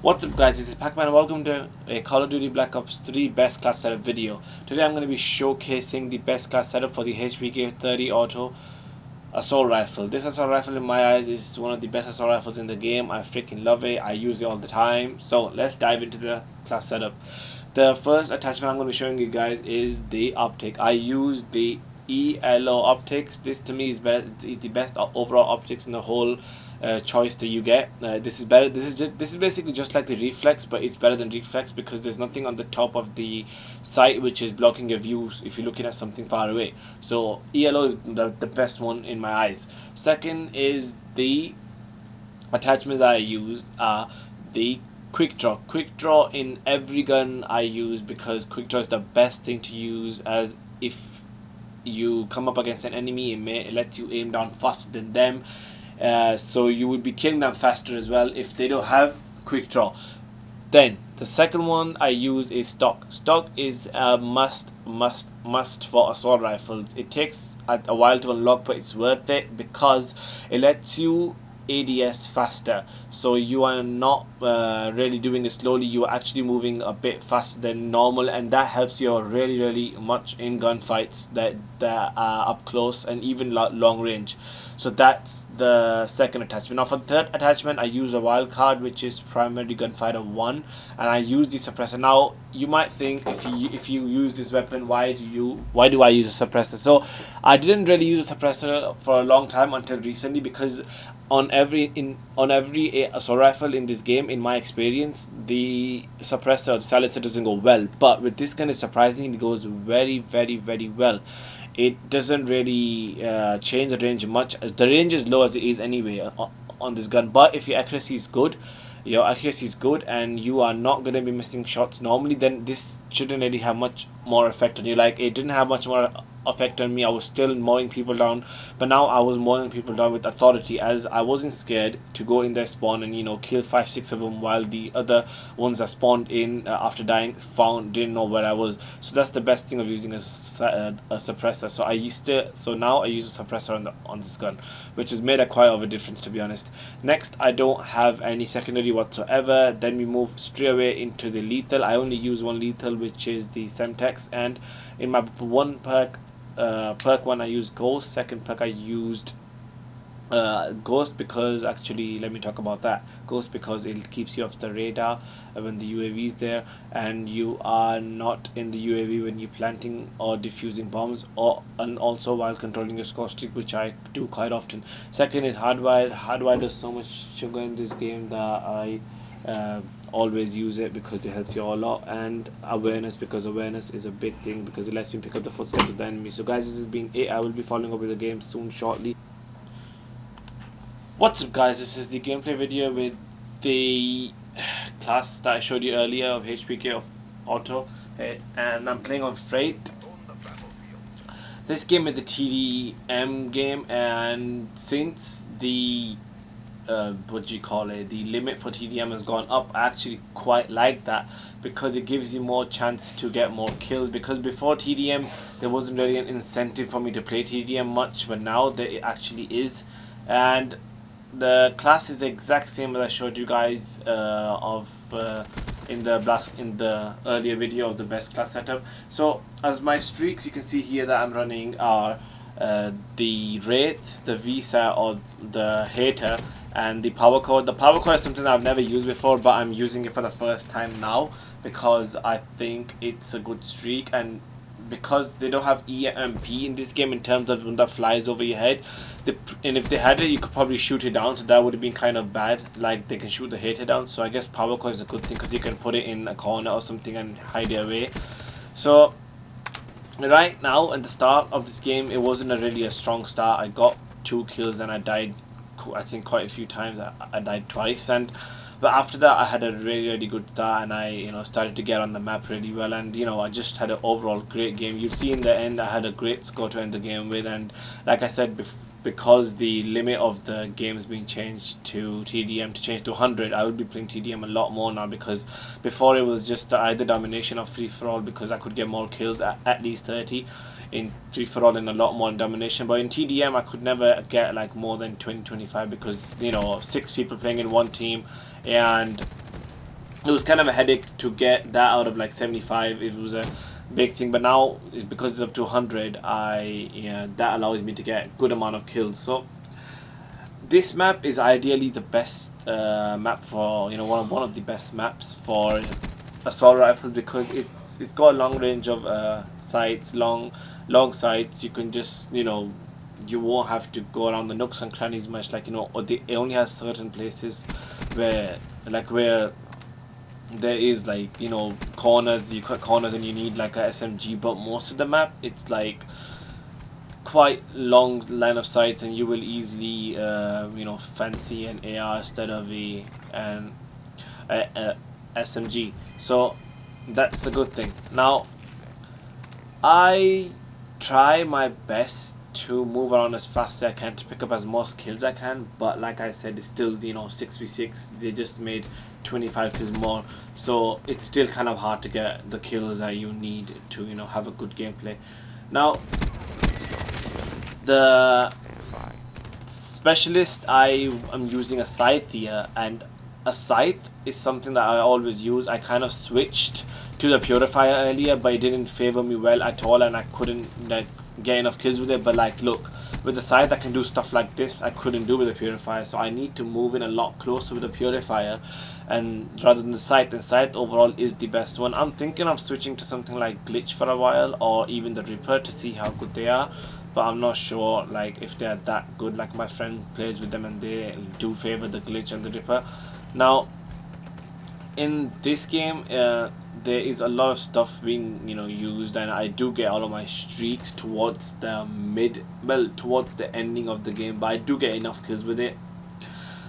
What's up guys, this is PakMan and welcome to a Call of Duty Black Ops 3 best class setup video. Today I'm going to be showcasing the best class setup for the HVK-30 auto assault rifle. This assault rifle in my eyes is one of the best assault rifles in the game. I freaking love it, I use it all the time. So let's dive into the class setup. The first attachment I'm going to be showing you guys is the optic. I use the ELO optics. This to me is the best overall optics in the whole choice that you get. This is better. This is basically just like the reflex, but it's better than reflex because there's nothing on the top of the sight which is blocking your views if you're looking at something far away. So ELO is the best one in my eyes. Second is the attachments I use are the quick draw. Quick draw in every gun I use because quick draw is the best thing to use, as if you come up against an enemy, it lets you aim down faster than them. So you would be killing them faster as well if they don't have quick draw. Then the second one I use is stock. Stock is a must for assault rifles. It takes a while to unlock, but it's worth it because it lets you ADS faster, so you are not really doing it slowly, you are actually moving a bit faster than normal, and that helps you really much in gunfights that are up close and even long range. So that's the second attachment. Now for the third attachment I use a wild card, which is primarily gunfighter 1, and I use the suppressor. Now you might think, if you use this weapon, why do I use a suppressor? So I didn't really use a suppressor for a long time until recently, because on every assault rifle in this game, in my experience, the suppressor or the silencer doesn't go well, but with this gun it's surprising, it goes very well. It doesn't really change the range much. The range is low as it is anyway on this gun, but if your accuracy is good and you are not going to be missing shots normally, then this shouldn't really have much more effect on you. Like, it didn't have much more effect on me. I was still mowing people down, but now I was mowing people down with authority, as I wasn't scared to go in their spawn and kill 5-6 of them, while the other ones that spawned in after dying didn't know where I was. So that's the best thing of using a suppressor. So now I use a suppressor on this gun, which has made quite of a difference, to be honest. Next, I don't have any secondary whatsoever. Then we move straight away into the lethal. I only use one lethal, which is the Semtex, and in my one perk 1 I used Ghost. Second perk I used Ghost because, actually, let me talk about that. Ghost because it keeps you off the radar when the UAV is there, and you are not in the UAV when you're planting or defusing bombs, and also while controlling your score streak, which I do quite often. Second is Hardwired. Hardwired does so much sugar in this game that I always use it because it helps you a lot. And awareness, because awareness is a big thing because it lets me pick up the footsteps of the enemy. So guys, this has been it. I will be following up with the game shortly. What's up guys, this is the gameplay video with the class that I showed you earlier of HVK of Auto, and I'm playing on Freight. This game is a TDM game, and since the the limit for TDM has gone up, I actually quite like that because it gives you more chance to get more kills. Because before TDM there wasn't really an incentive for me to play TDM much, but now there it actually is. And the class is the exact same as I showed you guys in the earlier video of the best class setup. So as my streaks, you can see here that I'm running are the Wraith, the Visa or the Hater, and the Power Core. The Power Core is something I've never used before, but I'm using it for the first time now because I think it's a good streak, and because they don't have EMP in this game in terms of when that flies over your head, and if they had it, you could probably shoot it down, so that would have been kind of bad. Like, they can shoot the Hater down, so I guess Power Core is a good thing because you can put it in a corner or something and hide it away. So right now, at the start of this game, it wasn't really a strong start. I got 2 kills and I died, I think, quite a few times. I died twice, but after that I had a really good start, and I started to get on the map really well, and I just had an overall great game. You'll see in the end I had a great score to end the game with, and like I said because the limit of the game is being changed to TDM, to change to 100, I will be playing TDM a lot more now, because before it was just either domination or free for all, because I could get more kills, at least 30 in free for all, and a lot more in domination. But in TDM I could never get like more than 20-25 because 6 people playing in one team, and it was kind of a headache to get that out of like 75. It was a big thing, but now because it's up to 100, that allows me to get good amount of kills. So this map is ideally the best map for, you know, one of the best maps for assault rifles, because it's got a long range of sights, long sights. You can just, you know, you won't have to go around the nooks and crannies much, like, you know, or it only has certain places where there is, like, you know, corners, you cut corners and you need like a SMG, but most of the map it's like quite long line of sights, and you will easily you know, fancy an AR instead of a SMG. So that's a good thing. Now I try my best to move around as fast as I can to pick up as most kills I can, but like I said, it's still, you know, 6v6. They just made 25 kills more, so it's still kind of hard to get the kills that you need to, you know, have a good gameplay. Now the specialist, I am using a scythe here, and a scythe is something that I always use. I kind of switched to the purifier earlier, but it didn't favor me well at all, and I couldn't like get enough kills with it. But like, look, with the scythe I can do stuff like this I couldn't do with the purifier, so I need to move in a lot closer with the purifier and rather than the scythe. And scythe overall is the best one. I'm thinking of switching to something like glitch for a while, or even the Ripper, to see how good they are, but I'm not sure like if they're that good. Like, my friend plays with them and they do favor the glitch and the Ripper. Now in this game there is a lot of stuff being, you know, used, and I do get all of my streaks towards the towards the ending of the game, but I do get enough kills with it.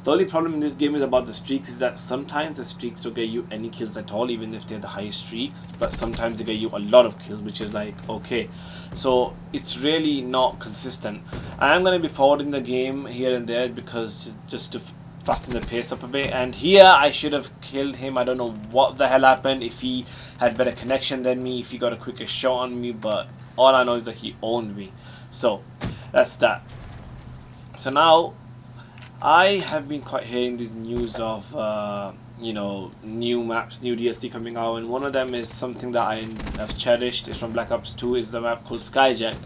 The only problem in this game is about the streaks is that sometimes the streaks don't get you any kills at all, even if they're the highest streaks, but sometimes they get you a lot of kills, which is like, okay, so it's really not consistent. I am going to be forwarding the game here and there because just to fasten the pace up a bit. And here I should have killed him. I don't know what the hell happened, if he had better connection than me, if he got a quicker shot on me, but all I know is that he owned me. So that's that. So now I have been quite hearing this news of you know, new maps, new DLC coming out, and one of them is something that I have cherished. It's from Black Ops 2. Is the map called Skyjack.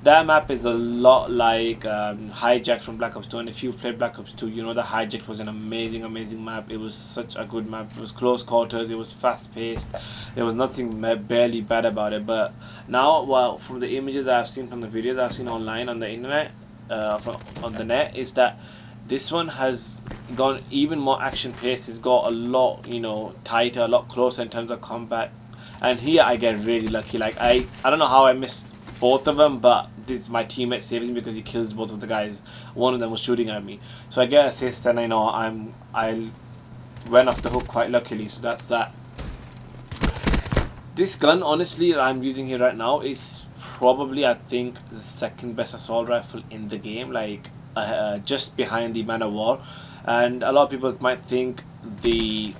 That map is a lot like Hijack from Black Ops 2, and if you've played Black Ops 2, you know that Hijack was an amazing map. It was such a good map. It was close quarters, it was fast paced, there was nothing barely bad about it. But now, well, from the images I've seen, from the videos I've seen online on the internet, on the net, is that this one has gone even more action paced. It's got a lot, you know, tighter, a lot closer in terms of combat. And here I get really lucky. Like, I don't know how I missed both of them, but this my teammate saves me because he kills both of the guys. One of them was shooting at me, so I get assist, and I know I went off the hook quite luckily. So that's that. This gun, honestly, that I'm using here right now is probably, I think, the second best assault rifle in the game, like just behind the Man of War. And a lot of people might think the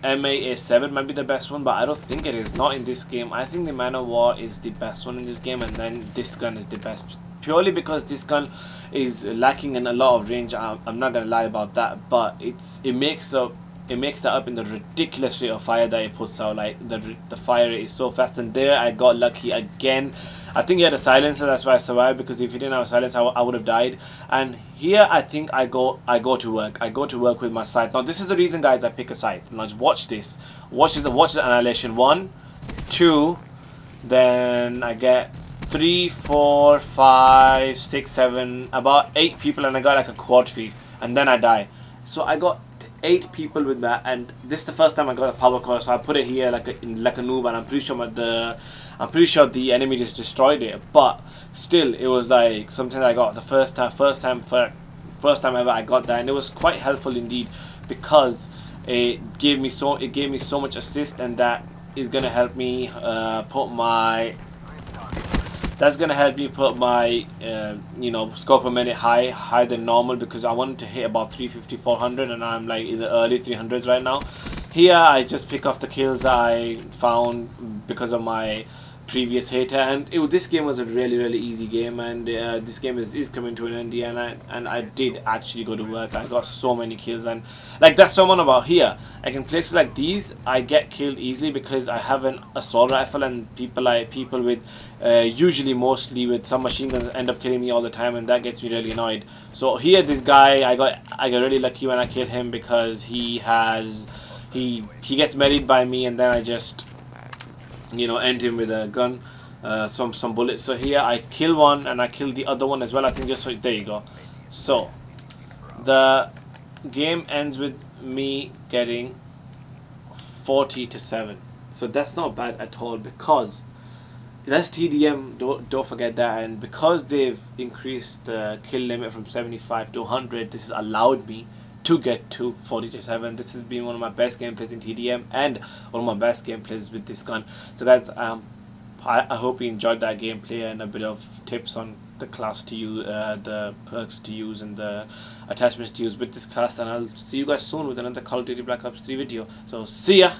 MA-A7 might be the best one, but I don't think it is. Not in this game. I think the Man of War is the best one in this game, and then this gun is the best, purely because this gun is lacking in a lot of range. I'm not gonna lie about that, but it makes that up in the ridiculous rate of fire that it puts out. Like, the fire rate is so fast, and there I got lucky again. I think he had a silencer, that's why I survived, because if he didn't have a silencer I would have died. And here I think I go to work. I go to work with my scythe. Now this is the reason, guys, I pick a scythe. Now just watch this. Watch the annihilation. 1, 2, then I get 3, 4, 5, 6, 7, about 8 people, and I got like a quad feed, and then I die. So I got 8 people with that, and this is the first time I got a power core, so I put it here like a noob, and I'm pretty sure the enemy just destroyed it. But still, it was like something I got the first time ever I got that, and it was quite helpful indeed, because it gave me so much assist, and that is gonna help me put my you know, scope per minute higher than normal, because I wanted to hit about 350, 400, and I'm like in the early 300s right now. Here I just pick off the kills I found because of my previous hater, and this game was a really easy game, and this game is coming to an end here, and I did actually go to work. I got so many kills, and like that's what I'm on about here. Like in places like these I get killed easily because I have an assault rifle, and people with usually mostly with some machine guns end up killing me all the time, and that gets me really annoyed. So here this guy, I got really lucky when I killed him because he gets married by me, and then I just end him with a gun, some bullets. So here I kill one and I kill the other one as well. I think just so, there you go. So the game ends with me getting 40-7. So that's not bad at all because that's TDM. Don't forget that. And because they've increased the kill limit from 75 to 100, this has allowed me to get to 40-7. This has been one of my best gameplays in TDM and one of my best gameplays with this gun. So that's I hope you enjoyed that gameplay and a bit of tips on the class to use, the perks to use, and the attachments to use with this class. And I'll see you guys soon with another Call of Duty Black Ops 3 video. So see ya.